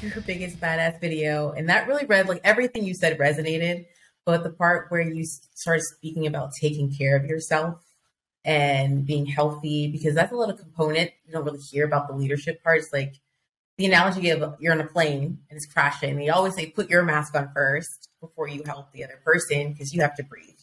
your biggest badass video, and that really like everything you said resonated, but the part where you started speaking about taking care of yourself and being healthy, because that's a little component you don't really hear about the leadership part. It's like the analogy of you're on a plane and it's crashing. They always say, put your mask on first before you help the other person, because you have to breathe,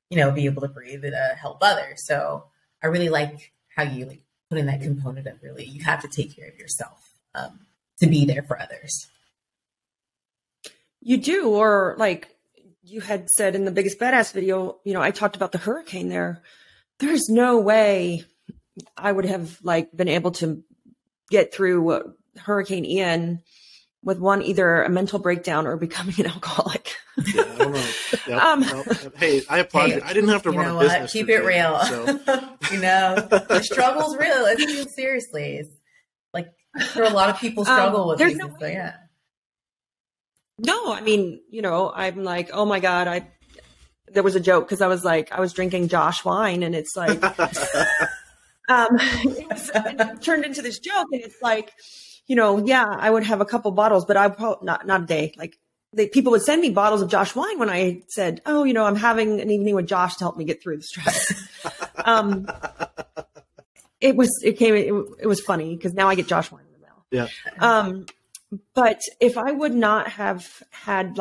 be able to breathe and help others. So I really like how you like put in that component of really, you have to take care of yourself to be there for others. You do, or like you had said in the biggest badass video, I talked about the hurricane there. There's no way I would have been able to get through Hurricane Ian with either a mental breakdown or becoming an alcoholic. Yeah, I don't know. Yep. Hey, I applaud you. I didn't have to run a business. Keep it real. So. The struggle's real. It's taken seriously. It's like, I'm sure a lot of people struggle with these. So yeah. No, I mein, I'm like, oh my God, there was a joke because I was drinking Josh wine, and it's like, it turned into this joke, and it's like, yeah, I would have a couple bottles, but I probably not a day. Like people would send me bottles of Josh wine when I said, oh, I'm having an evening with Josh to help me get through the stress. It was funny because now I get Josh wine in the mail. Yeah. But if I would not have had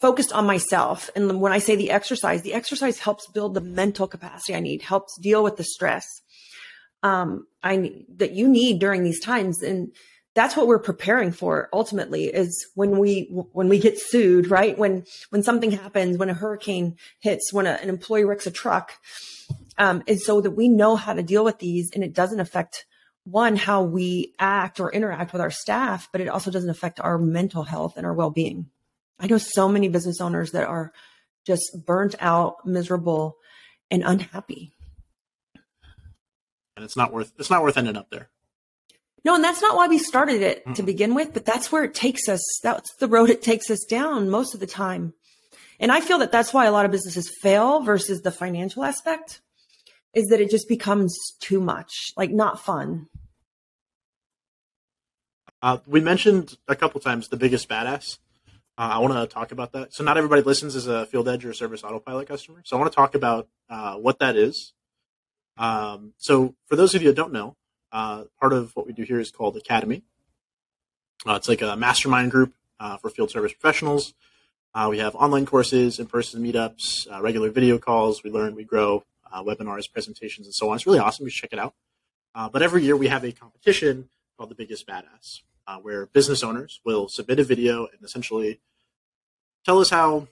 focused on myself, and when I say the exercise helps build the mental capacity I need, helps deal with the stress that you need during these times. And that's what we're preparing for ultimately, is when we get sued, right? When something happens, when a hurricane hits, when an employee wrecks a truck, is so that we know how to deal with these, and it doesn't affect how we act or interact with our staff, but it also doesn't affect our mental health and our well-being. I know so many business owners that are just burnt out, miserable, and unhappy. And it's not worth ending up there. No, and that's not why we started it to begin with, but that's where it takes us. That's the road it takes us down most of the time. And I feel that that's why a lot of businesses fail versus the financial aspect, is that it just becomes too much, not fun. We mentioned a couple times the biggest badass. I want to talk about that. So not everybody listens as a FieldEdge or Service Autopilot customer. So I want to talk about what that is. So for those of you that don't know, part of what we do here is called Academy. It's like a mastermind group for field service professionals. We have online courses, in-person meetups, regular video calls. We learn, we grow, webinars, presentations, and so on. It's really awesome. You should check it out. But every year we have a competition called the Biggest Badass, where business owners will submit a video and essentially tell us how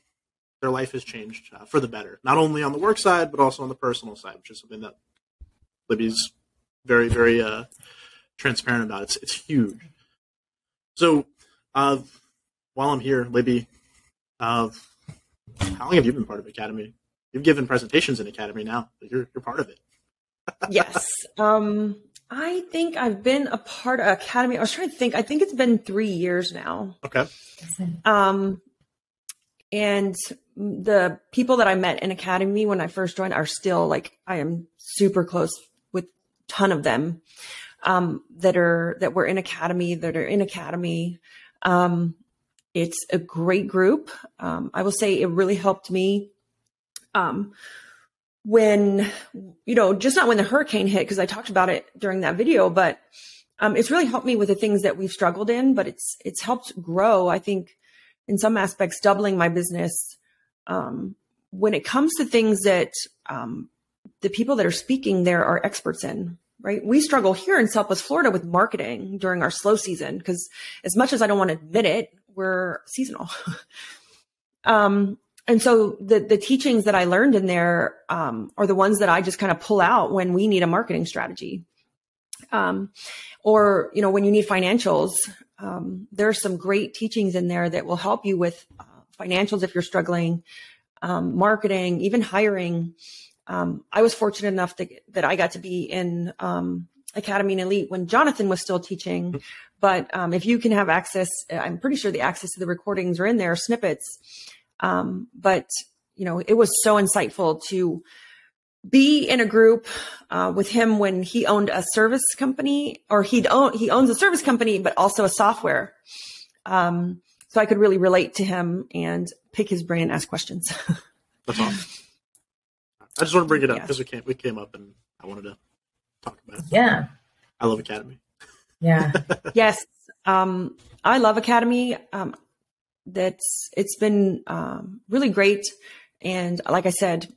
their life has changed for the better, not only on the work side, but also on the personal side, which is something that Libby's very, very transparent about. It's huge. So while I'm here, Libby, how long have you been part of Academy? You've given presentations in Academy now. You're part of it. Yes. I think I've been a part of Academy. I was trying to think. I think it's been 3 years now. Okay. And the people that I met in Academy when I first joined are still I am super close with a ton of them that were in Academy, that are in Academy. It's a great group. I will say it really helped me when, just not when the hurricane hit, because I talked about it during that video, but it's really helped me with the things that we've struggled in, but it's helped grow, I think, in some aspects, doubling my business. When it comes to things that the people that are speaking there are experts in, right? We struggle here in Southwest Florida with marketing during our slow season, because as much as I don't want to admit it, we're seasonal. And so the teachings that I learned in there are the ones that I just kind of pull out when we need a marketing strategy. Or, when you need financials, there are some great teachings in there that will help you with financials if you're struggling, marketing, even hiring. I was fortunate enough that I got to be in Academy and Elite when Jonathan was still teaching. But if you can have access, I'm pretty sure the access to the recordings are in there, snippets. But it was so insightful to be in a group with him when he owned a service company, or he owns a service company, but also a software. So I could really relate to him and pick his brain and ask questions. That's awesome. I just want to bring it up because we came up and I wanted to talk about it. Yeah. I love Academy. Yeah. Yes. I love Academy. It's been really great. And like I said,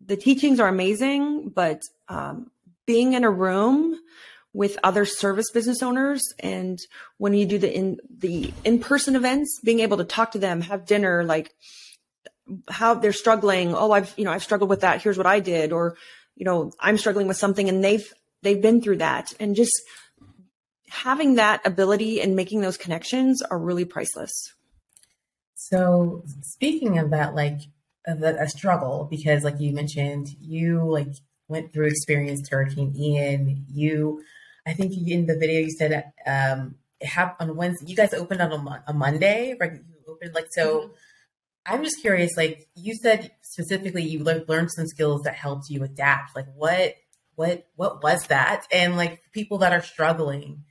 the teachings are amazing, but being in a room with other service business owners, and when you do the in-person events, being able to talk to them, have dinner, like how they're struggling. Oh, I've struggled with that. Here's what I did. Or, I'm struggling with something and they've been through that. And just having that ability and making those connections are really priceless. So speaking of that, like a struggle, because like you mentioned, you like went through, experienced Hurricane Ian. I think in the video you said it happened on Wednesday. You guys opened on a Monday, right? You opened so. I'm just curious. Like you said specifically, you learned some skills that helped you adapt. Like what was that? And like people that are struggling,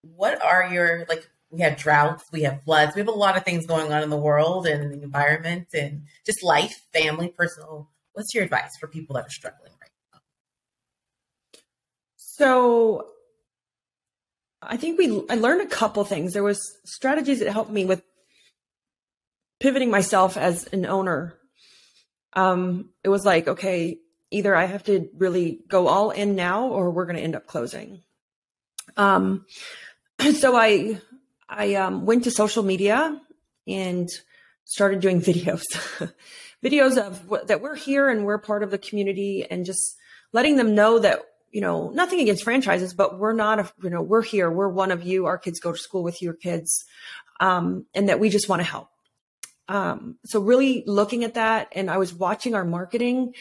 what are your like? We have droughts, we have floods, we have a lot of things going on in the world and in the environment and just life, family, personal. What's your advice for people that are struggling right now? So I think I learned a couple things. There was strategies that helped me with pivoting myself as an owner. It was like, okay, either I have to really go all in now or we're going to end up closing. So I went to social media and started doing videos, videos of that we're here and we're part of the community, and just letting them know that, nothing against franchises, but we're not, we're here. We're one of you. Our kids go to school with your kids, and that we just want to help. So really looking at that, and I was watching our marketing,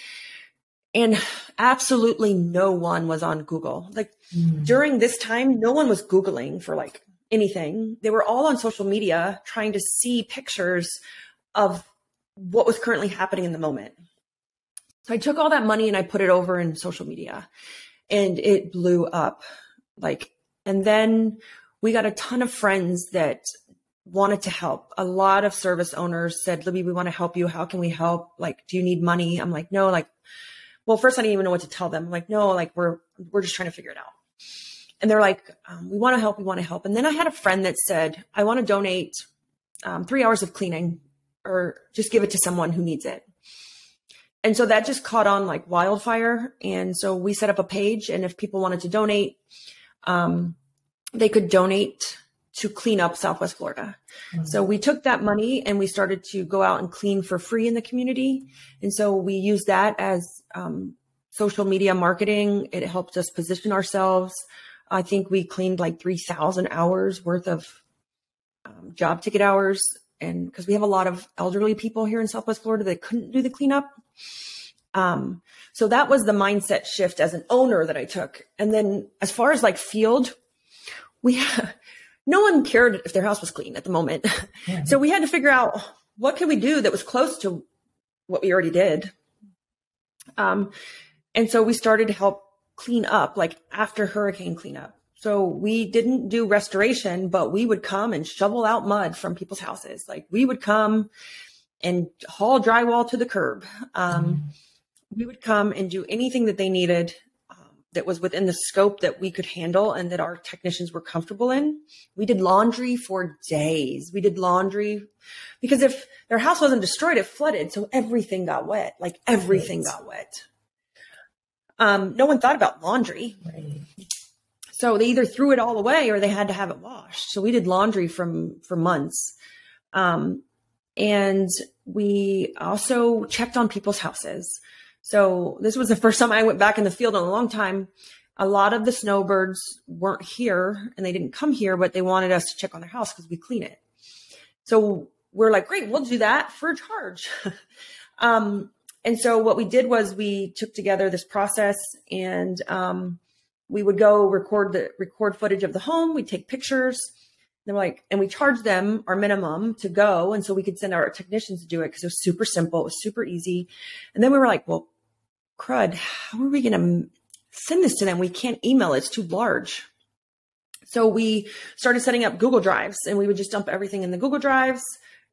and absolutely no one was on Google. Like during this time, no one was Googling for like anything. They were all on social media trying to see pictures of what was currently happening in the moment. So I took all that money and I put it over in social media, and it blew up. And then we got a ton of friends that wanted to help. A lot of service owners said, Libby, we want to help you. How can we help? Like, do you need money? I'm like, no, well, first I didn't even know what to tell them. I'm like, no, we're just trying to figure it out. And they're like, we want to help. We want to help. And then I had a friend that said, I want to donate 3 hours of cleaning, or just give it to someone who needs it. And so that just caught on like wildfire. And so we set up a page, and if people wanted to donate, they could donate to clean up Southwest Florida. Mm-hmm. So we took that money and we started to go out and clean for free in the community. And so we used that as social media marketing. It helped us position ourselves. I think we cleaned like 3,000 hours worth of job ticket hours. And because we have a lot of elderly people here in Southwest Florida that couldn't do the cleanup. So that was the mindset shift as an owner that I took. And then as far as like field, no one cared if their house was clean at the moment. Yeah. So we had to figure out what could we do that was close to what we already did. And so we started to help clean up, like after hurricane cleanup. So we didn't do restoration, but we would come and shovel out mud from people's houses. Like we would come and haul drywall to the curb. We would come and do anything that they needed that was within the scope that we could handle and that our technicians were comfortable in. We did laundry for days. We did laundry because if their house wasn't destroyed, it flooded. So everything got wet, like everything got wet. No one thought about laundry. Right. So they either threw it all away or they had to have it washed. So we did laundry for months. And we also checked on people's houses. So this was the first time I went back in the field in a long time. A lot of the snowbirds weren't here and they didn't come here, but they wanted us to check on their house because we clean it. So we're like, great, we'll do that for a charge. And so what we did was we took together this process, and we would go record footage of the home. We'd take pictures. And we charged them our minimum to go. And so we could send our technicians to do it because it was super simple. It was super easy. And then we were like, well, crud, how are we going to send this to them? We can't email it. It's too large. So we started setting up Google Drives, and we would just dump everything in the Google Drives.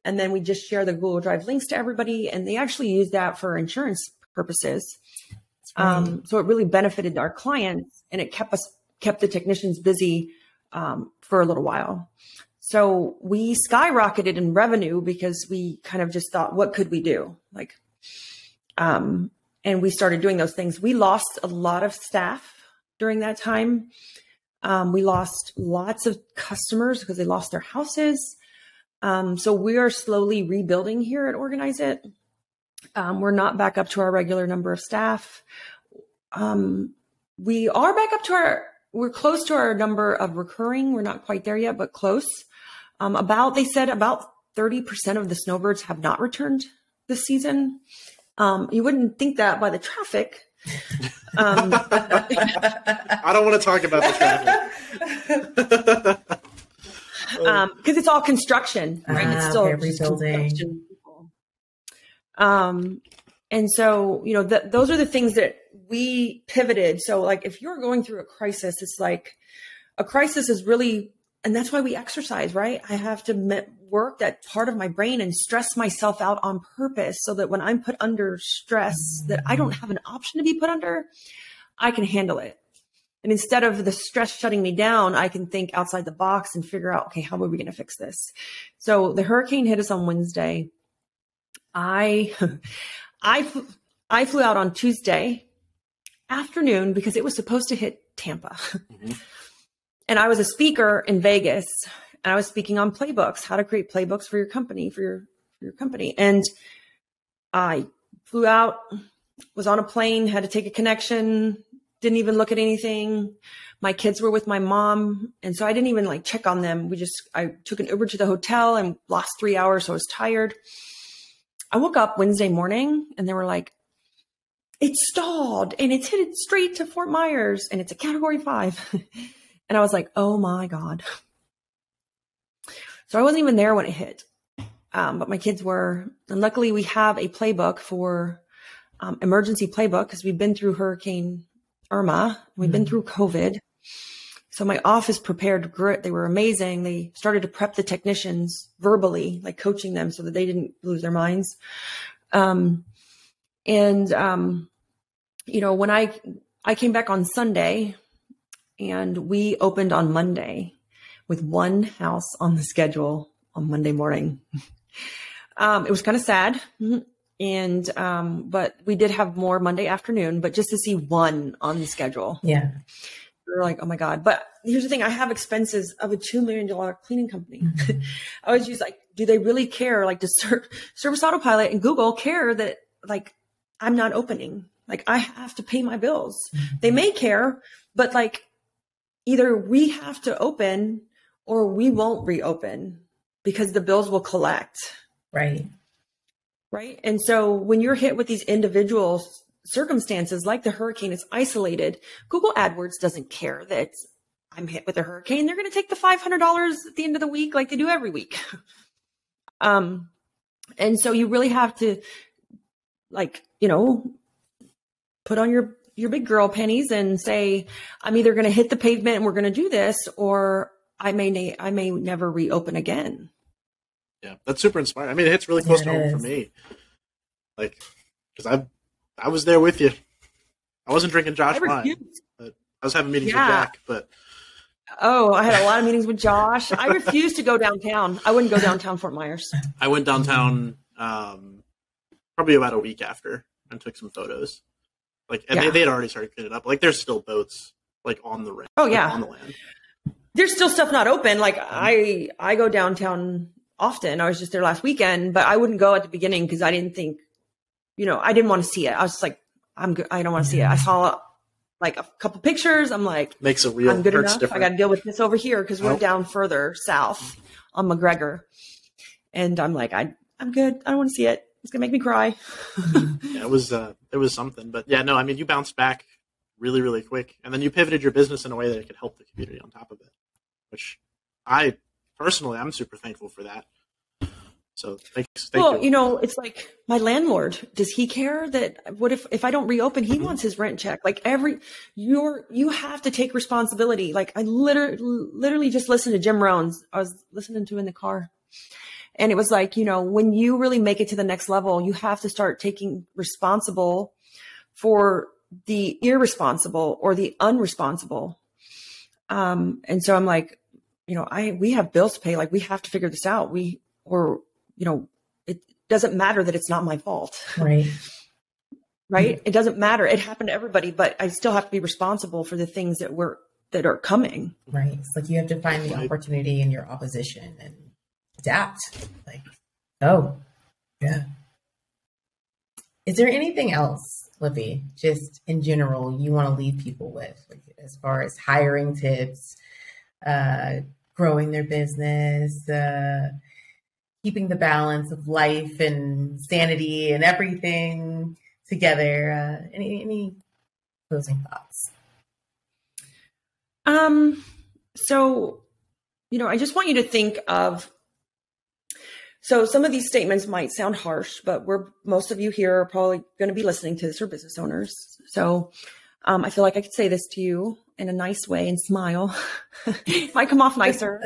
And then we just share the Google Drive links to everybody. And they actually use that for insurance purposes. So it really benefited our clients, and it kept the technicians busy for a little while. So we skyrocketed in revenue because we kind of just thought, what could we do? And we started doing those things. We lost a lot of staff during that time. We lost lots of customers because they lost their houses. So we are slowly rebuilding here at Organize It. We're not back up to our regular number of staff. We are back up we're close to our number of recurring. We're not quite there yet, but close. They said about 30% of the snowbirds have not returned this season. You wouldn't think that by the traffic. I don't want to talk about the traffic. Because it's all construction, right? It's still rebuilding. And so, those are the things that we pivoted. So like, if you're going through a crisis, it's like a crisis is really, and that's why we exercise, right? I have to work that part of my brain and stress myself out on purpose so that when I'm put under stress that I don't have an option to be put under, I can handle it. And instead of the stress shutting me down, I can think outside the box and figure out, okay, how are we going to fix this? So the hurricane hit us on Wednesday. I flew out on Tuesday afternoon because it was supposed to hit Tampa. Mm-hmm. And I was a speaker in Vegas, and I was speaking on playbooks, how to create playbooks for your company, for your company. And I flew out, was on a plane, had to take a connection, didn't even look at anything. My kids were with my mom. And so I didn't even check on them. I took an Uber to the hotel and lost 3 hours. So I was tired. I woke up Wednesday morning and they were like, it's stalled and it's headed straight to Fort Myers and it's a category 5. And I was like, oh my God. So I wasn't even there when it hit. But my kids were, and luckily we have a playbook for emergency playbook because we've been through Hurricane Irma. We've been through COVID. So my office prepared grit. They were amazing. They started to prep the technicians verbally, coaching them so that they didn't lose their minds. When I came back on Sunday and we opened on Monday with one house on the schedule on Monday morning. It was kind of sad. But we did have more Monday afternoon, but just to see one on the schedule. Yeah. We were like, oh my God. But here's the thing. I have expenses of a $2 million cleaning company. Mm-hmm. I was just do they really care? Does Service Autopilot and Google care that I'm not opening? I have to pay my bills. Mm-hmm. They may care, but either we have to open or we won't reopen because the bills will collect. Right. Right. And so when you're hit with these individual circumstances like the hurricane, it's isolated. Google AdWords doesn't care that I'm hit with a hurricane. They're going to take the $500 at the end of the week like they do every week. And so you really have to put on your big girl panties and say, I'm either going to hit the pavement and we're going to do this, or I may never reopen again. Yeah, that's super inspiring. I mean, it hits really close to home for me. Because I was there with you. I wasn't drinking Josh wine, but I was having meetings with Jack. But I had a lot of meetings with Josh. I refused to go downtown. I wouldn't go downtown Fort Myers. I went downtown probably about a week after and took some photos. They had already started cleaning up. There's still boats on the on the land. There's still stuff not open. I go downtown often. I was just there last weekend, but I wouldn't go at the beginning because I didn't think, I didn't want to see it. I was just I'm good. I don't want to see it. I saw a couple pictures. I'm makes it real. I'm good enough. Different. I got to deal with this over here because we're down further south on McGregor. And I'm I'm good. I don't want to see it. It's gonna make me cry. Yeah, it was something, but yeah, no, I mean, you bounced back really, really quick, and then you pivoted your business in a way that it could help the community on top of it, which I'm super thankful for that. So thank Well, you. it's like my landlord. Does he care that what if I don't reopen, he wants his rent check? Like you have to take responsibility. Like I literally just listened to Jim Rohn's. I was listening to in the car. And it was like, when you really make it to the next level, you have to start taking responsible for the irresponsible or the unresponsible. And so I'm like, we have bills to pay. Like we have to figure this out. It doesn't matter that it's not my fault. Right. Right. It doesn't matter. It happened to everybody, but I still have to be responsible for the things that are coming. Right. It's like you have to find the opportunity in your opposition and adapt. Like, oh, yeah. Is there anything else, Libby, just in general, you want to leave people with, like, as far as hiring tips, growing their business, keeping the balance of life and sanity and everything together? Any closing thoughts? So, I just want you to think of, so some of these statements might sound harsh, but most of you here are probably going to be listening to this are business owners. So, I feel like I could say this to you in a nice way and smile. It might come off nicer.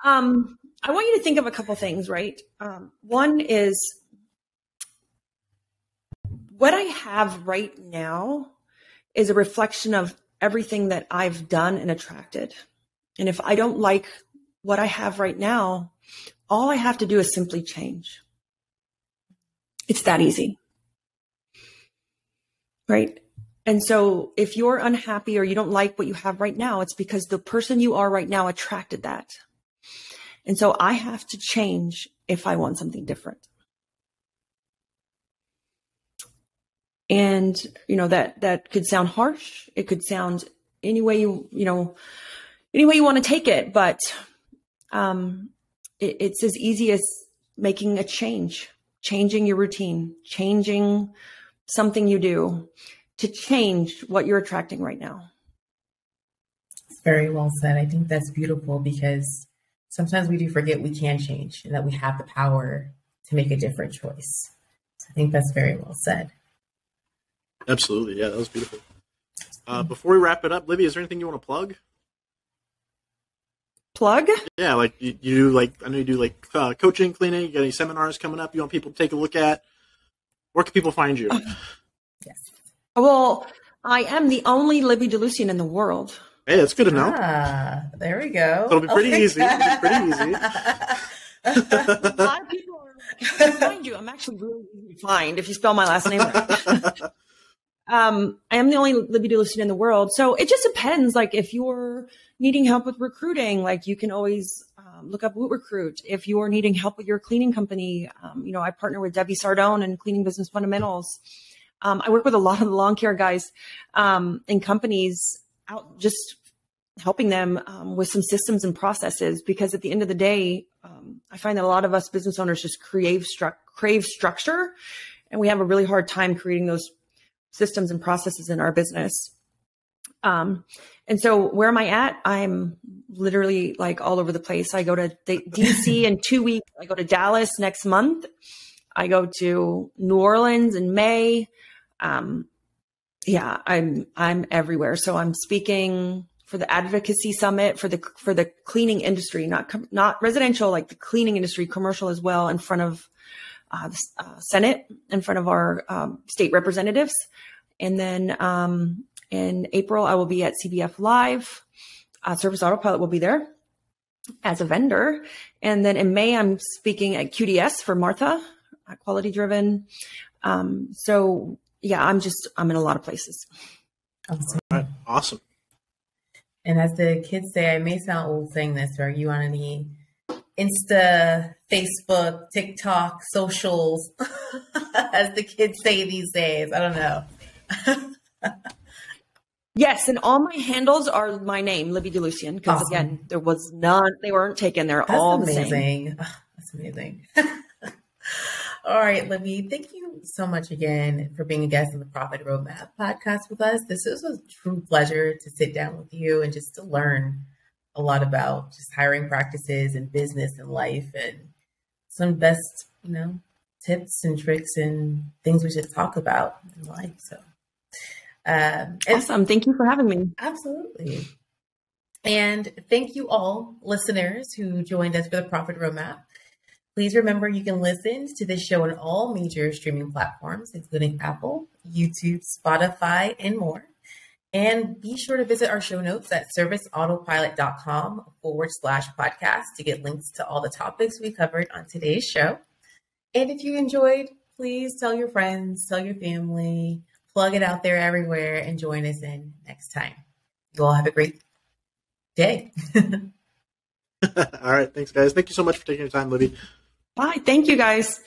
I want you to think of a couple things, right? One is what I have right now is a reflection of everything that I've done and attracted. And if I don't like what I have right now, all I have to do is simply change. It's that easy. Right? And so if you're unhappy or you don't like what you have right now, it's because the person you are right now attracted that. And so I have to change if I want something different. And, that could sound harsh. It could sound any way any way you want to take it, but it's as easy as making a change, changing your routine, changing something you do to change what you're attracting right now. It's very well said. I think that's beautiful because sometimes we do forget we can change and that we have the power to make a different choice. So I think that's very well said. Absolutely. Yeah, that was beautiful. Before we wrap it up, Libby, is there anything you want to plug? Plug? Yeah, like you do, I know you do coaching, cleaning. You got any seminars coming up you want people to take a look at? Where can people find you? Yes. Well, I am the only Libby Delucien in the world. Hey, that's good to know. There we go. It'll be pretty easy. It'll be pretty easy. A lot of people are like, I can find you. I'm actually really easy to find if you spell my last name right. I am the only Libby Delucien in the world. So it just depends. Like if you're needing help with recruiting, like you can always look up Woot Recruit. If you're needing help with your cleaning company, I partner with Debbie Sardone and Cleaning Business Fundamentals. I work with a lot of the lawn care guys in companies out just helping them with some systems and processes, because at the end of the day, I find that a lot of us business owners just crave structure, and we have a really hard time creating those systems and processes in our business. And so where am I at? I'm literally like all over the place. I go to DC in 2 weeks. I go to Dallas next month. I go to New Orleans in May. I'm everywhere. So I'm speaking for the advocacy summit for the cleaning industry, not residential, like the cleaning industry, commercial as well, in front of the Senate, in front of our state representatives. And then in April, I will be at CBF Live. Service Autopilot will be there as a vendor. And then in May, I'm speaking at QDS for Martha, Quality Driven. So yeah, I'm in a lot of places. Awesome. All right. Awesome. And as the kids say, I may sound old saying this, are you on any Insta, Facebook, TikTok, socials, as the kids say these days? I don't know. Yes, and all my handles are my name, Libby Delucien, because awesome. Again, there was none, they weren't taken. They're all amazing. The same. That's amazing. All right, Libby, thank you so much again for being a guest on the Profit Roadmap podcast with us. This was a true pleasure to sit down with you and just to learn a lot about just hiring practices and business and life, and some best, tips and tricks and things we should talk about in life. So, awesome. Thank you for having me. Absolutely. And thank you all listeners who joined us for the Profit Roadmap. Please remember you can listen to this show on all major streaming platforms, including Apple, YouTube, Spotify, and more. And be sure to visit our show notes at serviceautopilot.com/podcast to get links to all the topics we covered on today's show. And if you enjoyed, please tell your friends, tell your family, plug it out there everywhere, and join us in next time. You all have a great day. All right. Thanks, guys. Thank you so much for taking your time, Libby. Bye. Thank you, guys.